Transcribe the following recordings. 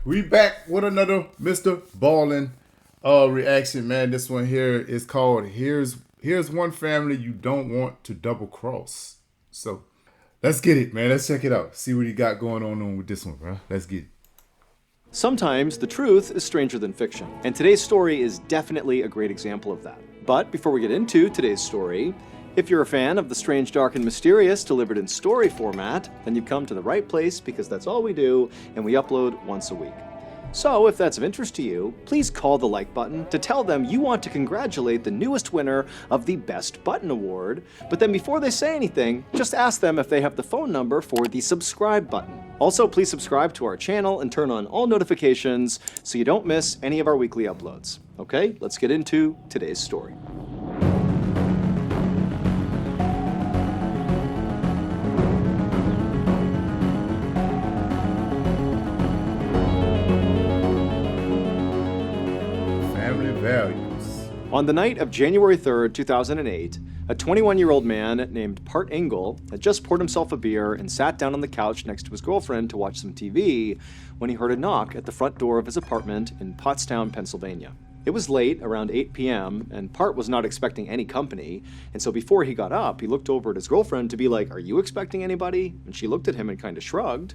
We back with another MrBallen reaction, man. This one here is called Here's One Family You Don't Want to Double Cross. So let's get it, man. Let's check it out. See what he got going on with this one, bro. Let's get it. Sometimes the truth is stranger than fiction, and today's story is definitely a great example of that. But before we get into today's story, if you're a fan of the strange, dark, and mysterious delivered in story format, then you've come to the right place because that's all we do, and we upload once a week. So if that's of interest to you, please call the like button to tell them you want to congratulate the newest winner of the Best Button Award, but then before they say anything, just ask them if they have the phone number for the subscribe button. Also, please subscribe to our channel and turn on all notifications so you don't miss any of our weekly uploads. Okay, let's get into today's story. Values. On the night of January 3rd, 2008, a 21-year-old man named Part Engel had just poured himself a beer and sat down on the couch next to his girlfriend to watch some TV when he heard a knock at the front door of his apartment in Pottstown, Pennsylvania. It was late, around 8 p.m., and Part was not expecting any company, and so before he got up, he looked over at his girlfriend to be like, "Are you expecting anybody?" And she looked at him and kind of shrugged.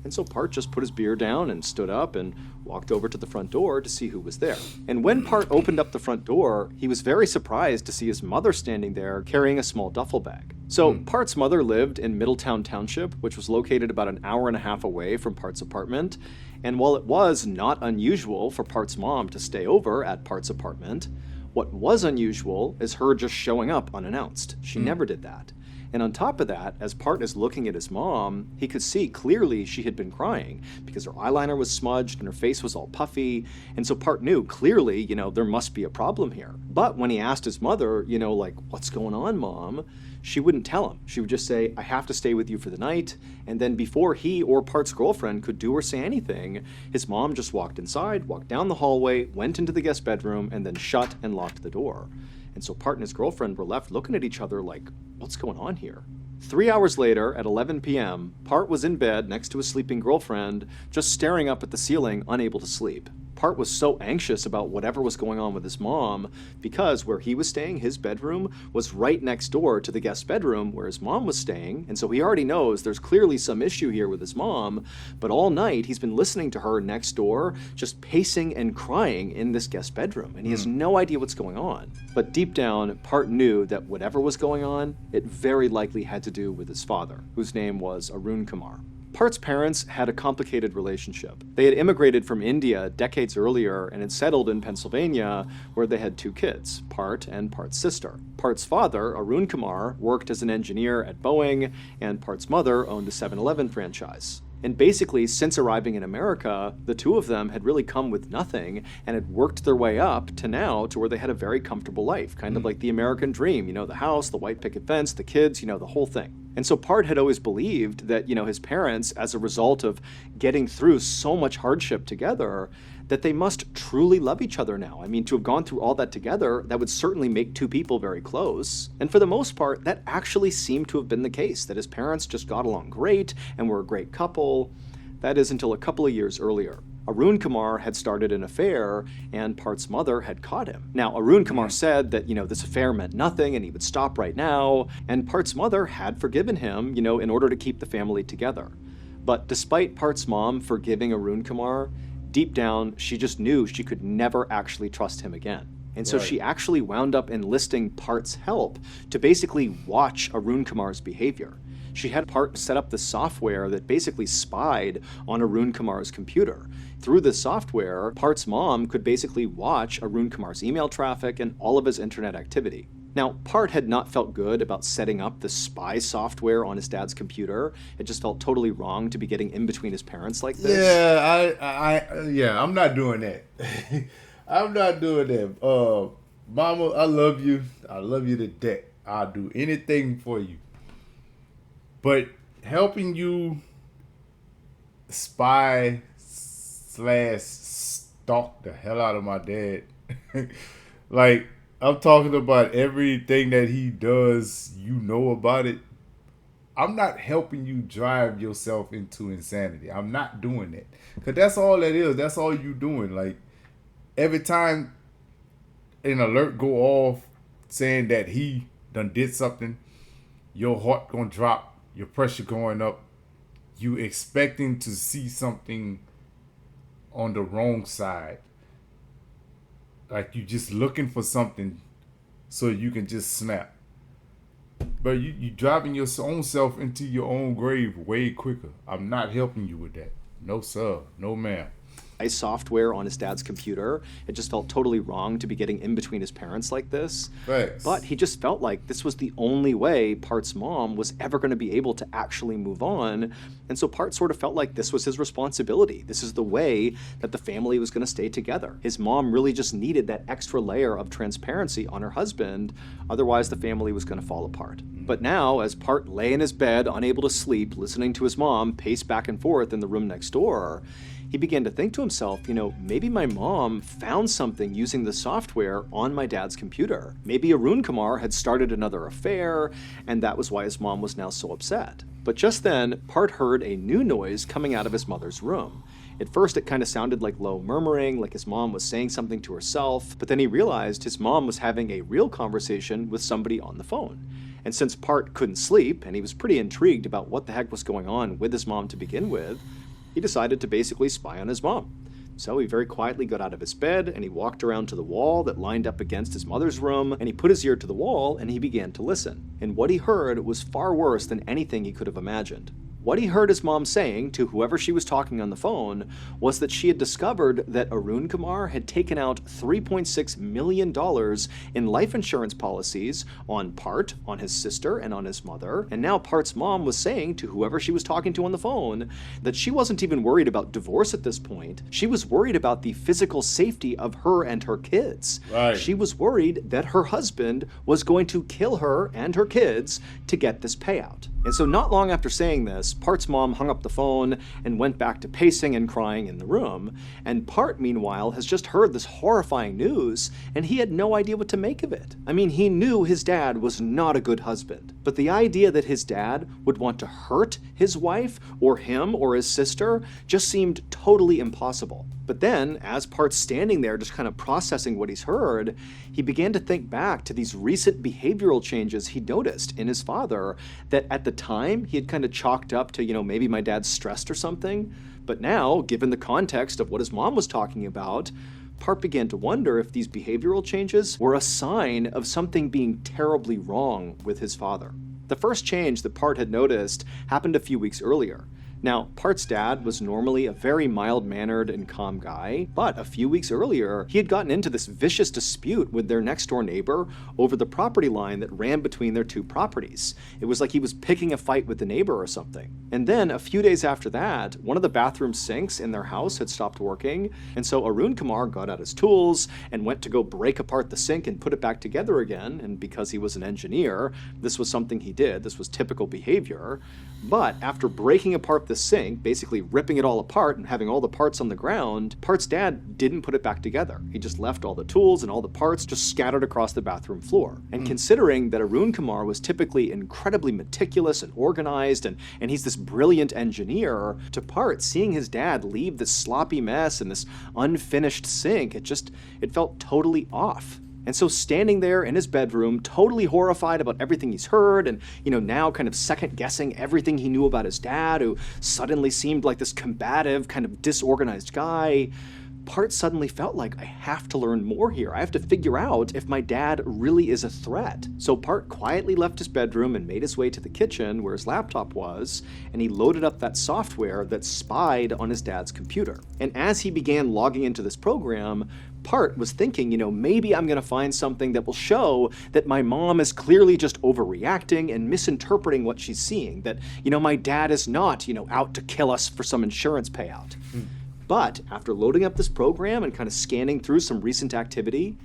And so Part just put his beer down and stood up and walked over to the front door to see who was there. And when Part opened up the front door, he was very surprised to see his mother standing there carrying a small duffel bag. So Part's mother lived in Middletown Township, which was located about an hour and a half away from Part's apartment. And while it was not unusual for Part's mom to stay over at Part's apartment, what was unusual is her just showing up unannounced. She never did that. And on top of that, as Part is looking at his mom, he could see clearly she had been crying because her eyeliner was smudged and her face was all puffy. And so Part knew clearly, there must be a problem here. But when he asked his mother, like, "What's going on, Mom?" she wouldn't tell him. She would just say, "I have to stay with you for the night." And then before he or Part's girlfriend could do or say anything, his mom just walked inside, walked down the hallway, went into the guest bedroom, and then shut and locked the door. And so Part and his girlfriend were left looking at each other like, what's going on here? 3 hours later, at 11 p.m., Part was in bed next to his sleeping girlfriend, just staring up at the ceiling, unable to sleep. Part was so anxious about whatever was going on with his mom because where he was staying, his bedroom, was right next door to the guest bedroom where his mom was staying, and so he already knows there's clearly some issue here with his mom, but all night he's been listening to her next door just pacing and crying in this guest bedroom, and he has no idea what's going on. But deep down, Part knew that whatever was going on, it very likely had to do with his father, whose name was Arun Kumar. Part's parents had a complicated relationship. They had immigrated from India decades earlier and had settled in Pennsylvania, where they had 2 kids, Part and Part's sister. Part's father, Arun Kumar, worked as an engineer at Boeing, and Part's mother owned a 7-Eleven franchise. And basically, since arriving in America, the 2 of them had really come with nothing and had worked their way up to now to where they had a very comfortable life, kind of like the American dream, the house, the white picket fence, the kids, the whole thing. And so Part had always believed that, his parents, as a result of getting through so much hardship together, that they must truly love each other now. I mean, to have gone through all that together, that would certainly make 2 people very close. And for the most part, that actually seemed to have been the case, that his parents just got along great and were a great couple. That is until a couple of years earlier. Arun Kumar had started an affair, and Part's mother had caught him. Now, Arun Kumar said that, this affair meant nothing and he would stop right now, and Part's mother had forgiven him, in order to keep the family together. But despite Part's mom forgiving Arun Kumar, deep down, she just knew she could never actually trust him again. And so she actually wound up enlisting Part's help to basically watch Arun Kumar's behavior. She had Part set up the software that basically spied on Arun Kumar's computer. Through this software, Part's mom could basically watch Arun Kumar's email traffic and all of his internet activity. Now, Part had not felt good about setting up the spy software on his dad's computer. It just felt totally wrong to be getting in between his parents like this. Yeah, I'm not doing that. I'm not doing that. Mama, I love you. I love you to death. I'll do anything for you. But helping you spy / stalk the hell out of my dad. Like, I'm talking about everything that he does, about it. I'm not helping you drive yourself into insanity. I'm not doing that. Because that's all that is. That's all you doing. Like, every time an alert go off saying that he done did something, your heart gonna drop, your pressure going up, you expecting to see something on the wrong side. Like, you just looking for something so you can just snap. But you driving your own self into your own grave way quicker. I'm not helping you with that. No, sir. No, ma'am. Software on his dad's computer. It just felt totally wrong to be getting in between his parents like this. Thanks. But he just felt like this was the only way Part's mom was ever going to be able to actually move on. And so Part sort of felt like this was his responsibility. This is the way that the family was going to stay together. His mom really just needed that extra layer of transparency on her husband. Otherwise, the family was going to fall apart. But now, as Part lay in his bed, unable to sleep, listening to his mom pace back and forth in the room next door, he began to think to himself, maybe my mom found something using the software on my dad's computer. Maybe Arun Kumar had started another affair, and that was why his mom was now so upset. But just then, Part heard a new noise coming out of his mother's room. At first, it kind of sounded like low murmuring, like his mom was saying something to herself, but then he realized his mom was having a real conversation with somebody on the phone. And since Part couldn't sleep, and he was pretty intrigued about what the heck was going on with his mom to begin with, he decided to basically spy on his mom. So he very quietly got out of his bed and he walked around to the wall that lined up against his mother's room, and he put his ear to the wall and he began to listen. And what he heard was far worse than anything he could have imagined. What he heard his mom saying to whoever she was talking on the phone was that she had discovered that Arun Kumar had taken out $3.6 million in life insurance policies on Part, on his sister, and on his mother. And now Part's mom was saying to whoever she was talking to on the phone that she wasn't even worried about divorce at this point. She was worried about the physical safety of her and her kids. Right. She was worried that her husband was going to kill her and her kids to get this payout. And so not long after saying this, Part's mom hung up the phone and went back to pacing and crying in the room. And Part, meanwhile, has just heard this horrifying news, and he had no idea what to make of it. I mean, he knew his dad was not a good husband, but the idea that his dad would want to hurt his wife, or him, or his sister, just seemed totally impossible. But then, as Part's standing there just kind of processing what he's heard, he began to think back to these recent behavioral changes he noticed in his father that at the time he had kind of chalked up to, maybe my dad's stressed or something. But now, given the context of what his mom was talking about, Part began to wonder if these behavioral changes were a sign of something being terribly wrong with his father. The first change that Part had noticed happened a few weeks earlier. Now, Part's dad was normally a very mild-mannered and calm guy, but a few weeks earlier, he had gotten into this vicious dispute with their next-door neighbor over the property line that ran between their two properties. It was like he was picking a fight with the neighbor or something. And then, a few days after that, one of the bathroom sinks in their house had stopped working, and so Arun Kumar got out his tools and went to go break apart the sink and put it back together again, and because he was an engineer, this was something he did. This was typical behavior. But after breaking apart the sink, basically ripping it all apart and having all the parts on the ground, Part's dad didn't put it back together. He just left all the tools and all the parts just scattered across the bathroom floor. And considering that Arun Kumar was typically incredibly meticulous and organized, and he's this brilliant engineer, to Part, seeing his dad leave this sloppy mess and this unfinished sink, it felt totally off. And so standing there in his bedroom, totally horrified about everything he's heard, and, now kind of second-guessing everything he knew about his dad, who suddenly seemed like this combative, kind of disorganized guy, Part suddenly felt like, I have to learn more here. I have to figure out if my dad really is a threat. So Part quietly left his bedroom and made his way to the kitchen where his laptop was, and he loaded up that software that spied on his dad's computer. And as he began logging into this program, Part was thinking, maybe I'm going to find something that will show that my mom is clearly just overreacting and misinterpreting what she's seeing, that, my dad is not, out to kill us for some insurance payout. But after loading up this program and kind of scanning through some recent activity,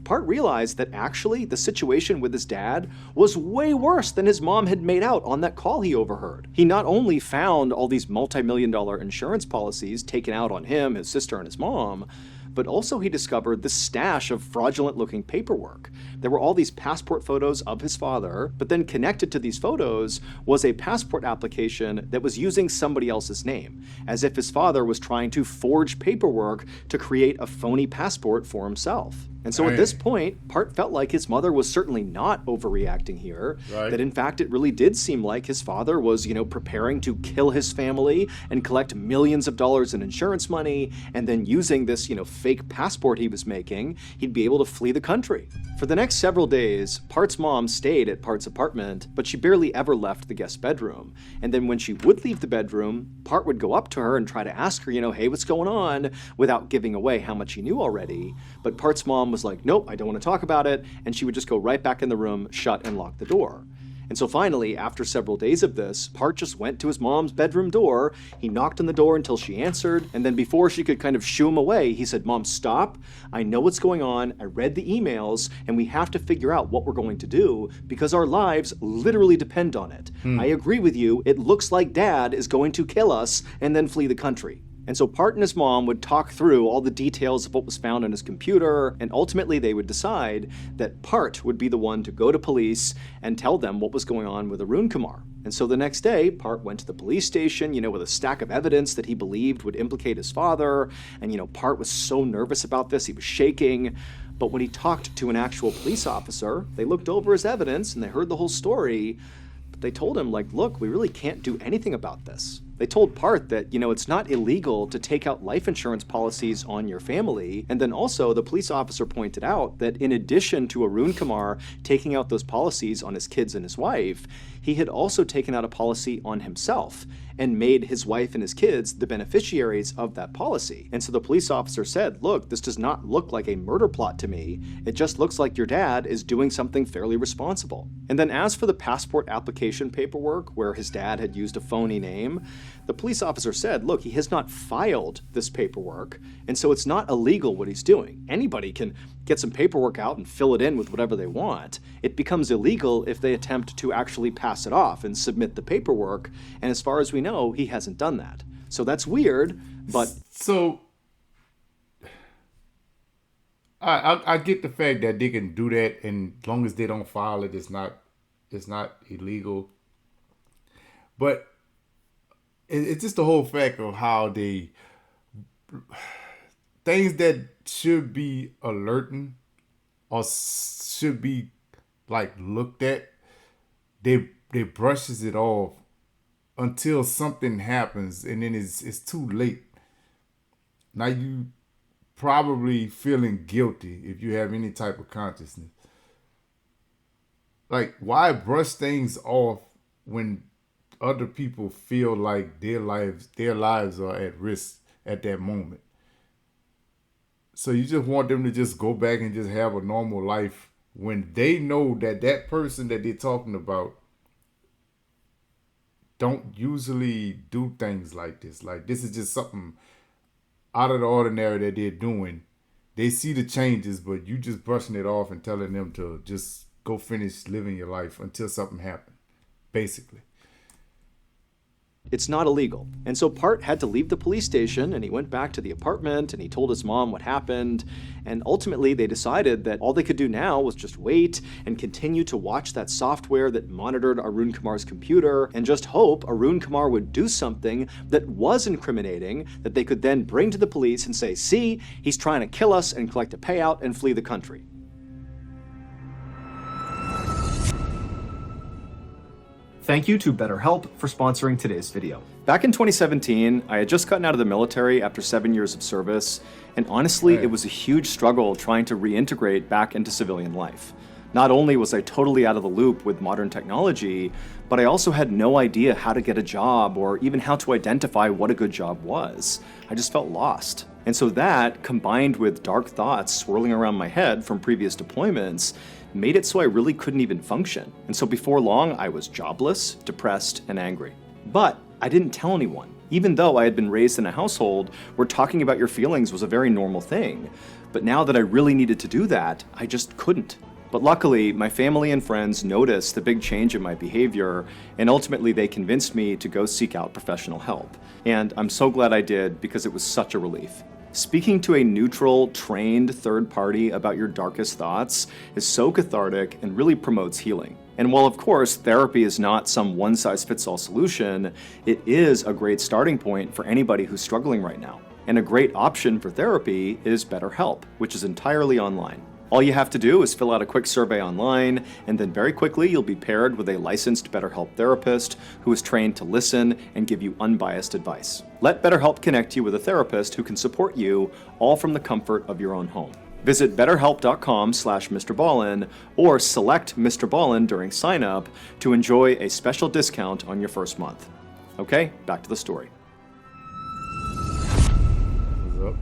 Part realized that actually the situation with his dad was way worse than his mom had made out on that call he overheard. He not only found all these multi-million-dollar insurance policies taken out on him, his sister, and his mom, but also he discovered this stash of fraudulent-looking paperwork. There were all these passport photos of his father, but then connected to these photos was a passport application that was using somebody else's name, as if his father was trying to forge paperwork to create a phony passport for himself. And so at this point, Part felt like his mother was certainly not overreacting here, that in fact it really did seem like his father was, preparing to kill his family and collect millions of dollars in insurance money, and then using this, fake passport he was making, he'd be able to flee the country. For the next several days, Part's mom stayed at Part's apartment, but she barely ever left the guest bedroom. And then when she would leave the bedroom, Part would go up to her and try to ask her, hey, what's going on, without giving away how much he knew already. But Part's mom was like, nope, I don't want to talk about it, and she would just go right back in the room, shut and lock the door. And so finally, after several days of this, Part just went to his mom's bedroom door, he knocked on the door until she answered, and then before she could kind of shoo him away, he said, Mom, stop, I know what's going on, I read the emails, and we have to figure out what we're going to do, because our lives literally depend on it. I agree with you, it looks like Dad is going to kill us and then flee the country. And so Part and his mom would talk through all the details of what was found on his computer, and ultimately they would decide that Part would be the one to go to police and tell them what was going on with Arun Kumar. And so the next day, Part went to the police station, with a stack of evidence that he believed would implicate his father, and Part was so nervous about this, he was shaking. But when he talked to an actual police officer, they looked over his evidence and they heard the whole story, but they told him, look, we really can't do anything about this. They told Part that, it's not illegal to take out life insurance policies on your family. And then also the police officer pointed out that in addition to Arun Kumar taking out those policies on his kids and his wife, he had also taken out a policy on himself and made his wife and his kids the beneficiaries of that policy. And so the police officer said, look, this does not look like a murder plot to me. It just looks like your dad is doing something fairly responsible. And then as for the passport application paperwork where his dad had used a phony name, the police officer said, look, he has not filed this paperwork, and so it's not illegal what he's doing. Anybody can get some paperwork out and fill it in with whatever they want. It becomes illegal if they attempt to actually pass it off and submit the paperwork, and as far as we know, he hasn't done that. So that's weird, but... So, I get the fact that they can do that, and as long as they don't file it, it's not illegal. But it's just the whole fact of how they things that should be alerting or should be looked at, they brushes it off until something happens, and then it's too late. Now you probably feeling guilty if you have any type of consciousness. Why brush things off when other people feel like their lives are at risk at that moment? So you just want them to just go back and just have a normal life when they know that person that they're talking about don't usually do things like this. This is just something out of the ordinary that they're doing. They see the changes, but you just brushing it off and telling them to just go finish living your life until something happens, basically. It's not illegal. And so Part had to leave the police station, and he went back to the apartment and he told his mom what happened. And ultimately they decided that all they could do now was just wait and continue to watch that software that monitored Arun Kumar's computer and just hope Arun Kumar would do something that was incriminating that they could then bring to the police and say, see, he's trying to kill us and collect a payout and flee the country. Thank you to BetterHelp for sponsoring today's video. Back in 2017, I had just gotten out of the military after 7 years of service, and honestly, it was a huge struggle trying to reintegrate back into civilian life. Not only was I totally out of the loop with modern technology, but I also had no idea how to get a job or even how to identify what a good job was. I just felt lost. And so that, combined with dark thoughts swirling around my head from previous deployments, made it so I really couldn't even function. And so before long, I was jobless, depressed, and angry. But I didn't tell anyone. Even though I had been raised in a household where talking about your feelings was a very normal thing. But now that I really needed to do that, I just couldn't. But luckily, my family and friends noticed the big change in my behavior, and ultimately they convinced me to go seek out professional help. And I'm so glad I did, because it was such a relief. Speaking to a neutral, trained third party about your darkest thoughts is so cathartic and really promotes healing. And while, of course, therapy is not some one-size-fits-all solution, it is a great starting point for anybody who's struggling right now. And a great option for therapy is BetterHelp, which is entirely online. All you have to do is fill out a quick survey online, and then very quickly you'll be paired with a licensed BetterHelp therapist who is trained to listen and give you unbiased advice. Let BetterHelp connect you with a therapist who can support you, all from the comfort of your own home. Visit betterhelp.com/MrBallen or select MrBallen during sign-up to enjoy a special discount on your first month. Okay, back to the story. What's up?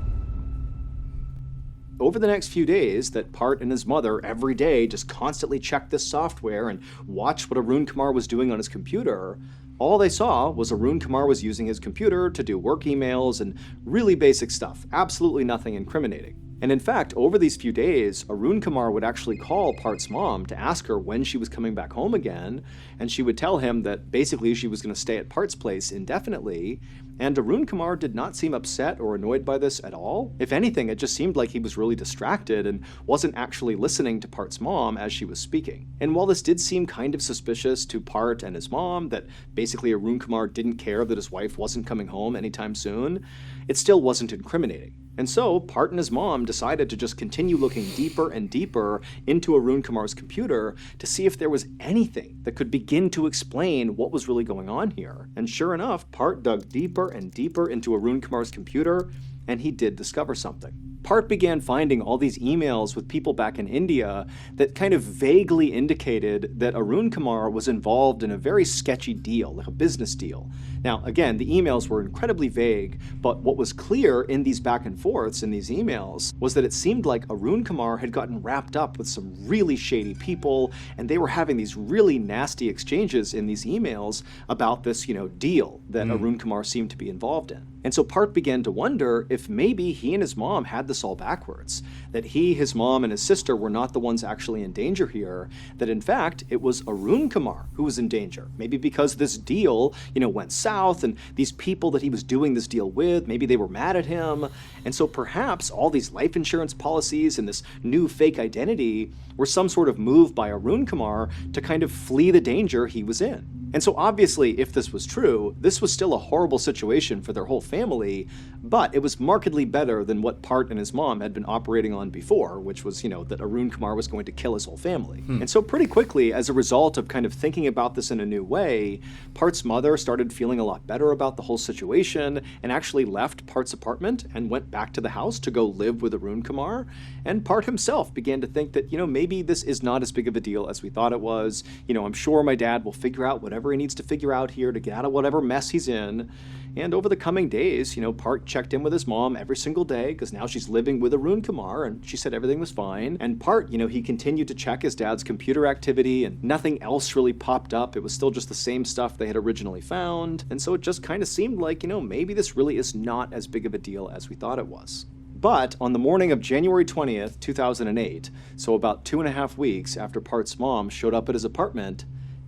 Over the next few days, that Part and his mother every day just constantly checked this software and watched what Arun Kumar was doing on his computer. All they saw was Arun Kumar was using his computer to do work emails and really basic stuff, absolutely nothing incriminating. And in fact, over these few days, Arun Kumar would actually call Part's mom to ask her when she was coming back home again, and she would tell him that basically she was going to stay at Part's place indefinitely, and Arun Kumar did not seem upset or annoyed by this at all. If anything, it just seemed like he was really distracted and wasn't actually listening to Part's mom as she was speaking. And while this did seem kind of suspicious to Part and his mom, that basically Arun Kumar didn't care that his wife wasn't coming home anytime soon, it still wasn't incriminating. And so, Part and his mom decided to just continue looking deeper and deeper into Arun Kumar's computer to see if there was anything that could begin to explain what was really going on here. And sure enough, Part dug deeper and deeper into Arun Kumar's computer, and he did discover something. Part began finding all these emails with people back in India that kind of vaguely indicated that Arun Kumar was involved in a very sketchy deal, like a business deal. Now, again, the emails were incredibly vague, but what was clear in these back and forths in these emails was that it seemed like Arun Kumar had gotten wrapped up with some really shady people, and they were having these really nasty exchanges in these emails about this, deal that Arun Kumar seemed to be involved in. And so Part began to wonder if maybe he and his mom had this all backwards, that he, his mom, and his sister were not the ones actually in danger here, that in fact it was Arun Kumar who was in danger. Maybe because this deal, went south, and these people that he was doing this deal with, maybe they were mad at him, and so perhaps all these life insurance policies and this new fake identity were some sort of move by Arun Kumar to kind of flee the danger he was in. And so obviously, if this was true, this was still a horrible situation for their whole family, but it was markedly better than what Part and his mom had been operating on before, which was, that Arun Kumar was going to kill his whole family. And so pretty quickly, as a result of kind of thinking about this in a new way, Part's mother started feeling a lot better about the whole situation and actually left Part's apartment and went back to the house to go live with Arun Kumar. And Part himself began to think that, maybe this is not as big of a deal as we thought it was. I'm sure my dad will figure out whatever he needs to figure out here to get out of whatever mess he's in. And over the coming days, Part checked in with his mom every single day because now she's living with Arun Kumar, and she said everything was fine. And Part, he continued to check his dad's computer activity, and nothing else really popped up. It was still just the same stuff they had originally found. And so it just kind of seemed like, maybe this really is not as big of a deal as we thought it was. But on the morning of January 20th, 2008, so about 2.5 weeks after Part's mom showed up at his apartment,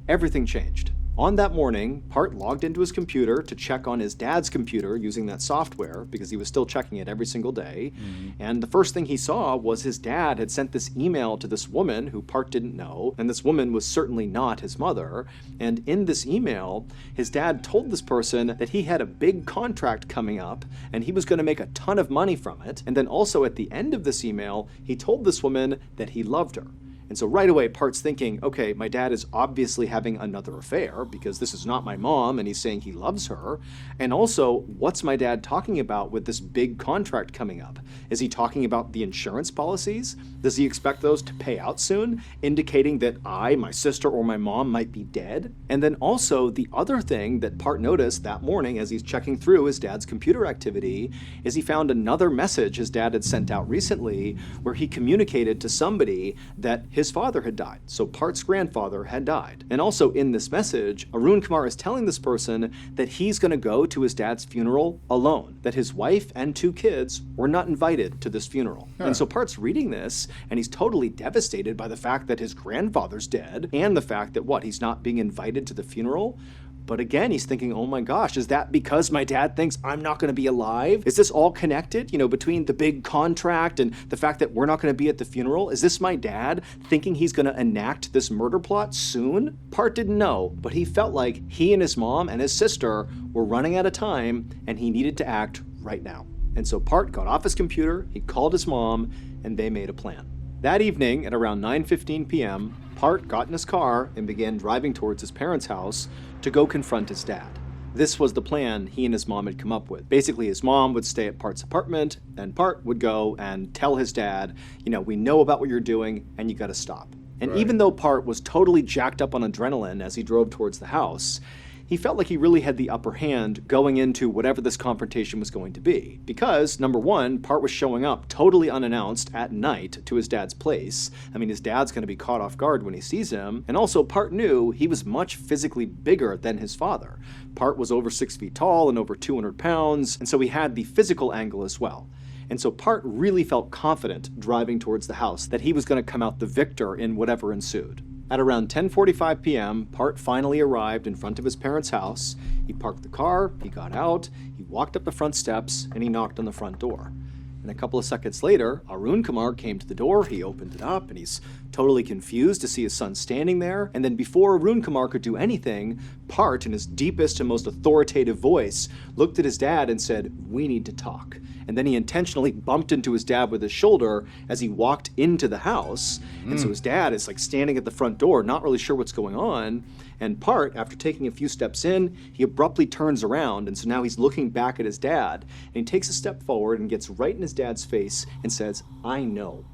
everything changed. On that morning, Part logged into his computer to check on his dad's computer using that software because he was still checking it every single day. And the first thing he saw was his dad had sent this email to this woman who Part didn't know, and this woman was certainly not his mother. And in this email, his dad told this person that he had a big contract coming up and he was going to make a ton of money from it. And then also at the end of this email, he told this woman that he loved her. And so right away, Part's thinking, okay, my dad is obviously having another affair because this is not my mom and he's saying he loves her. And also, what's my dad talking about with this big contract coming up? Is he talking about the insurance policies? Does he expect those to pay out soon, indicating that I, my sister, or my mom might be dead? And then also, the other thing that Part noticed that morning as he's checking through his dad's computer activity is he found another message his dad had sent out recently where he communicated to somebody that his father had died. So Part's grandfather had died. And also in this message, Arun Kumar is telling this person that he's going to go to his dad's funeral alone, that his wife and 2 kids were not invited to this funeral. And so Part's reading this, and he's totally devastated by the fact that his grandfather's dead, and the fact that, he's not being invited to the funeral. But again, he's thinking, oh my gosh, is that because my dad thinks I'm not going to be alive? Is this all connected, between the big contract and the fact that we're not going to be at the funeral? Is this my dad thinking he's going to enact this murder plot soon? Part didn't know, but he felt like he and his mom and his sister were running out of time and he needed to act right now. And so Part got off his computer, he called his mom, and they made a plan. That evening at around 9:15 p.m., Part got in his car and began driving towards his parents' house to go confront his dad. This was the plan he and his mom had come up with. Basically, his mom would stay at Part's apartment, and Part would go and tell his dad, we know about what you're doing, and you gotta stop. And Right. even though Part was totally jacked up on adrenaline as he drove towards the house, he felt like he really had the upper hand going into whatever this confrontation was going to be. Because, number one, Part was showing up totally unannounced at night to his dad's place. I mean, his dad's going to be caught off guard when he sees him. And also, Part knew he was much physically bigger than his father. Part was over 6 feet tall and over 200 pounds, and so he had the physical angle as well. And so Part really felt confident driving towards the house that he was going to come out the victor in whatever ensued. At around 10:45 p.m., Part finally arrived in front of his parents' house. He parked the car, he got out, he walked up the front steps, and he knocked on the front door. And a couple of seconds later, Arun Kumar came to the door, he opened it up, and he's totally confused to see his son standing there. And then before Arun Kumar could do anything, Part, in his deepest and most authoritative voice, looked at his dad and said, "We need to talk." And then he intentionally bumped into his dad with his shoulder as he walked into the house. And so his dad is standing at the front door, not really sure what's going on. And Part, after taking a few steps in, he abruptly turns around. And so now he's looking back at his dad. And he takes a step forward and gets right in his dad's face and says, I know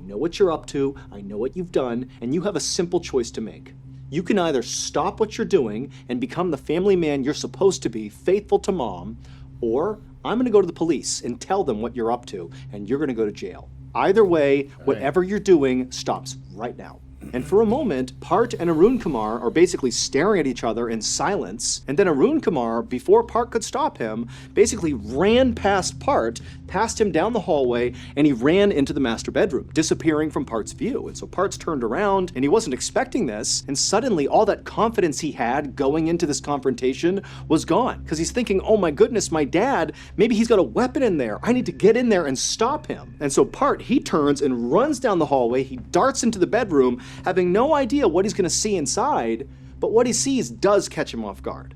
what you're up to. I know what you've done. And you have a simple choice to make. You can either stop what you're doing and become the family man you're supposed to be, faithful to mom, or I'm going to go to the police and tell them what you're up to, and you're going to go to jail. Either way, whatever you're doing stops right now. And for a moment, Part and Arun Kumar are basically staring at each other in silence, and then Arun Kumar, before Part could stop him, basically ran past Part, passed him down the hallway, and he ran into the master bedroom, disappearing from Part's view. And so Part's turned around, and he wasn't expecting this, and suddenly all that confidence he had going into this confrontation was gone, because he's thinking, oh my goodness, my dad, maybe he's got a weapon in there. I need to get in there and stop him. And so Part, he turns and runs down the hallway, he darts into the bedroom, having no idea what he's going to see inside, but what he sees does catch him off guard.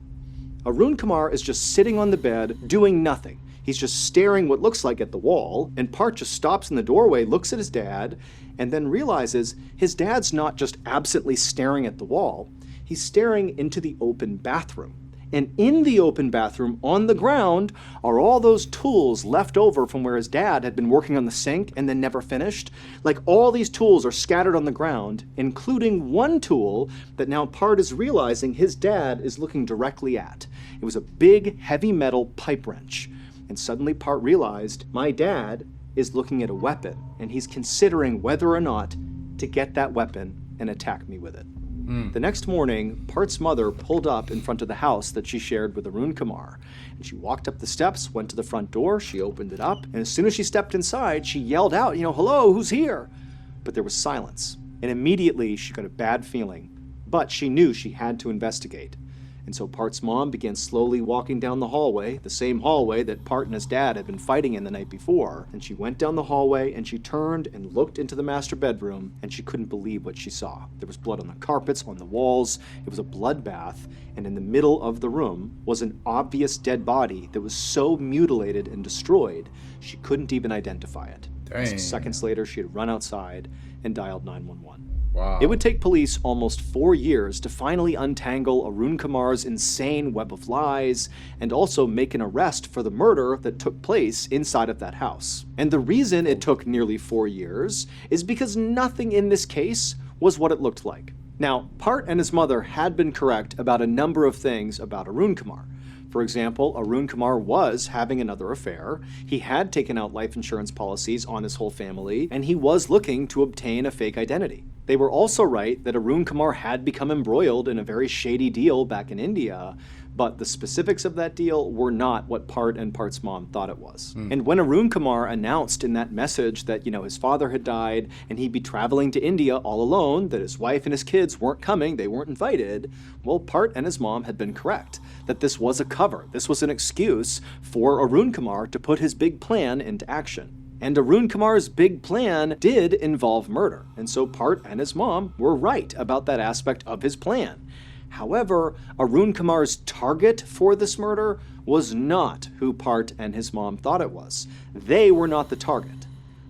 Arun Kumar is just sitting on the bed, doing nothing. He's just staring what looks like at the wall, and Part just stops in the doorway, looks at his dad, and then realizes his dad's not just absently staring at the wall, he's staring into the open bathroom. And in the open bathroom, on the ground, are all those tools left over from where his dad had been working on the sink and then never finished. Like, all these tools are scattered on the ground, including one tool that now Part is realizing his dad is looking directly at. It was a big, heavy metal pipe wrench. And suddenly Part realized, my dad is looking at a weapon, and he's considering whether or not to get that weapon and attack me with it. The next morning, Part's mother pulled up in front of the house that she shared with Arun Kumar. And she walked up the steps, went to the front door, she opened it up, and as soon as she stepped inside, she yelled out, hello, who's here? But there was silence. And immediately she got a bad feeling. But she knew she had to investigate. And so Part's mom began slowly walking down the hallway, the same hallway that Part and his dad had been fighting in the night before. And she went down the hallway and she turned and looked into the master bedroom, and she couldn't believe what she saw. There was blood on the carpets, on the walls. It was a bloodbath. And in the middle of the room was an obvious dead body that was so mutilated and destroyed, she couldn't even identify it. Dang. So seconds later, she had run outside and dialed 911. Wow. It would take police almost 4 years to finally untangle Arun Kumar's insane web of lies and also make an arrest for the murder that took place inside of that house. And the reason it took nearly 4 years is because nothing in this case was what it looked like. Now, Part and his mother had been correct about a number of things about Arun Kumar. For example, Arun Kumar was having another affair, he had taken out life insurance policies on his whole family, and he was looking to obtain a fake identity. They were also right that Arun Kumar had become embroiled in a very shady deal back in India, But the specifics of that deal were not what Part and Part's mom thought it was. And when Arun Kumar announced in that message that, his father had died and he'd be traveling to India all alone, that his wife and his kids weren't coming, they weren't invited, well, Part and his mom had been correct. That this was a cover. This was an excuse for Arun Kumar to put his big plan into action. And Arun Kumar's big plan did involve murder, and so Part and his mom were right about that aspect of his plan. However, Arun Kumar's target for this murder was not who Part and his mom thought it was. They were not the target.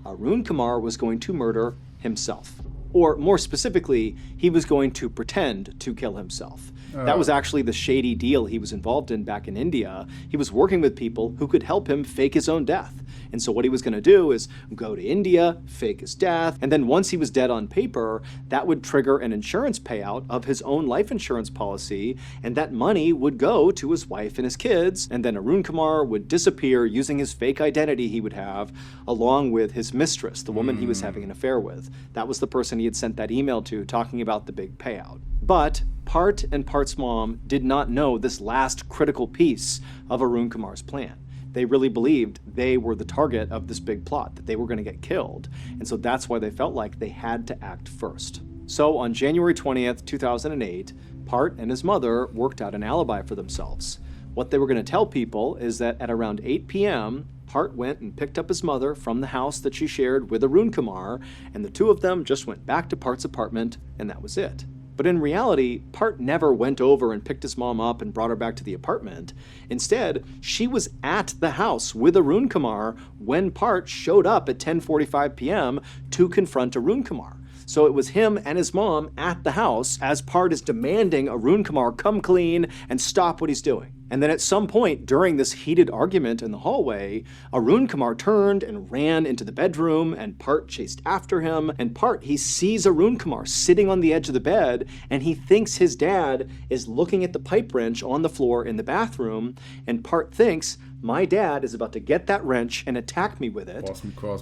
Arun Kumar was going to murder himself. Or more specifically, he was going to pretend to kill himself. That was actually the shady deal he was involved in back in India. He was working with people who could help him fake his own death. And so what he was going to do is go to India, fake his death, and then once he was dead on paper, that would trigger an insurance payout of his own life insurance policy, and that money would go to his wife and his kids, and then Arun Kumar would disappear using his fake identity he would have, along with his mistress, the woman he was having an affair with. That was the person he had sent that email to talking about the big payout. But Part and Part's mom did not know this last critical piece of Arun Kumar's plan. They really believed they were the target of this big plot, that they were going to get killed. And so that's why they felt like they had to act first. So on January 20th, 2008, Part and his mother worked out an alibi for themselves. What they were going to tell people is that at around 8 p.m., Part went and picked up his mother from the house that she shared with Arun Kumar, and the two of them just went back to Part's apartment, and that was it. But in reality, Part never went over and picked his mom up and brought her back to the apartment. Instead, she was at the house with Arun Kumar when Part showed up at 10:45 p.m. to confront Arun Kumar. So it was him and his mom at the house as Part is demanding Arun Kumar come clean and stop what he's doing. And then at some point during this heated argument in the hallway, Arun Kumar turned and ran into the bedroom, and Part chased after him. And Part, he sees Arun Kumar sitting on the edge of the bed, and he thinks his dad is looking at the pipe wrench on the floor in the bathroom, and Part thinks, my dad is about to get that wrench and attack me with it.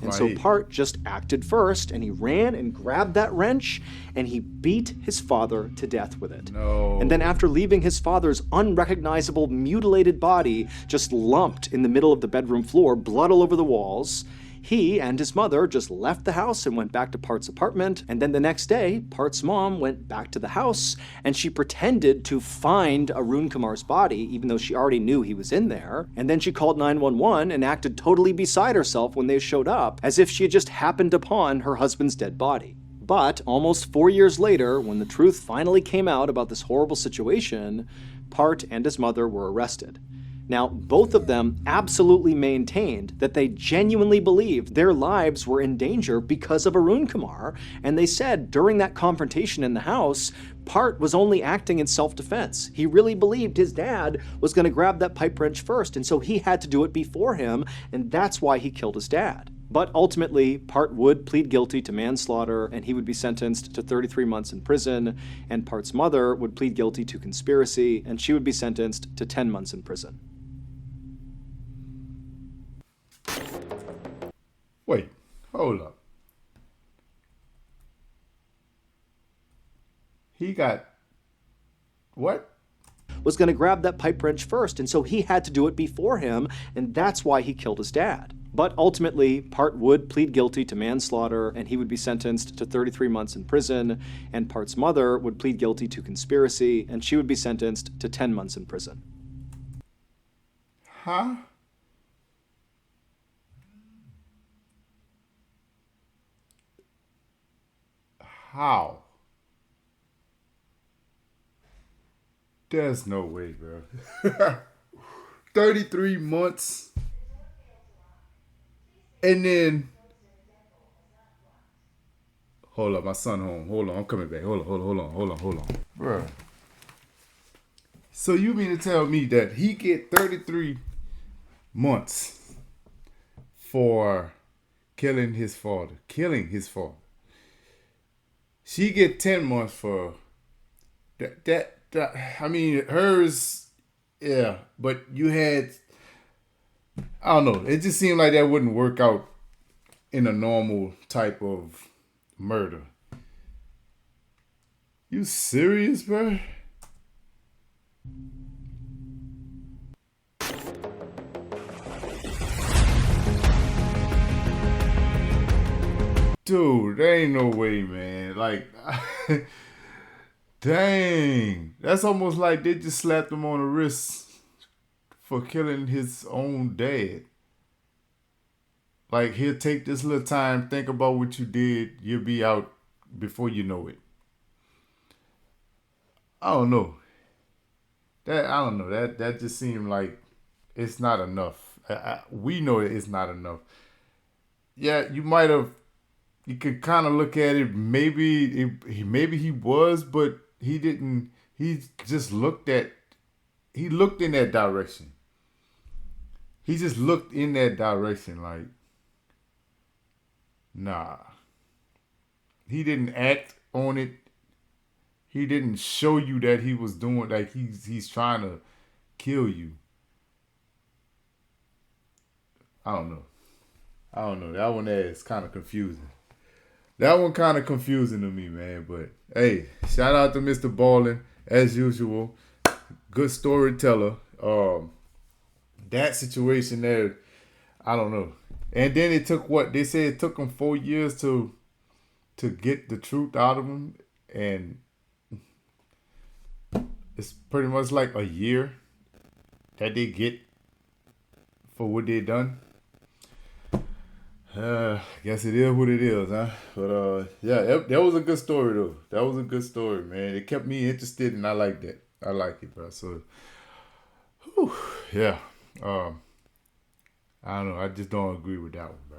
And so Part just acted first, and he ran and grabbed that wrench, and he beat his father to death with it. No. And then after leaving his father's unrecognizable, mutilated body just lumped in the middle of the bedroom floor, blood all over the walls, he and his mother just left the house and went back to Part's apartment. And then the next day, Part's mom went back to the house and she pretended to find Arun Kumar's body, even though she already knew he was in there. And then she called 911 and acted totally beside herself when they showed up, as if she had just happened upon her husband's dead body. But almost 4 years later, when the truth finally came out about this horrible situation, Part and his mother were arrested. Now, both of them absolutely maintained that they genuinely believed their lives were in danger because of Arun Kumar, and they said during that confrontation in the house, Part was only acting in self-defense. He really believed his dad was going to grab that pipe wrench first, and so he had to do it before him, and that's why he killed his dad. But ultimately, Part would plead guilty to manslaughter, and he would be sentenced to 33 months in prison, and Part's mother would plead guilty to conspiracy, and she would be sentenced to 10 months in prison. Wait, hold up. He got what? Was going to grab that pipe wrench first, and so he had to do it before him, and that's why he killed his dad. But ultimately, Part would plead guilty to manslaughter, and he would be sentenced to 33 months in prison, and Part's mother would plead guilty to conspiracy, and she would be sentenced to 10 months in prison. Huh? How? There's no way, bro. 33 months. And then, hold up, my son home. Hold on, I'm coming back. Hold on. Bro. So you mean to tell me that he get 33 months for killing his father? She get 10 months for that. I mean, hers, yeah. But you had, I don't know. It just seemed like that wouldn't work out in a normal type of murder. You serious, bro? Dude, there ain't no way, man. Like, dang. That's almost like they just slapped him on the wrist for killing his own dad. Like, he'll take this little time, think about what you did, you'll be out before you know it. I don't know. I don't know. That just seemed like it's not enough. We know it's not enough. Yeah, you could kind of look at it. Maybe he was, but he didn't. He just looked at. He looked in that direction. He just looked in that direction, like, nah. He didn't act on it. He didn't show you that he was doing, like, he's trying to kill you. I don't know. That one there is kind of confusing. That one kind of confusing to me, man. But hey, shout out to MrBallen as usual. Good storyteller. That situation there, I don't know. And then it took what they said it took him 4 years to get the truth out of him, and it's pretty much like a year that they get for what they done. Guess it is what it is, huh? But yeah, that was a good story though. That was a good story, man. It kept me interested, and I like that. I like it, bro. So, whew, yeah. I don't know. I just don't agree with that one, bro.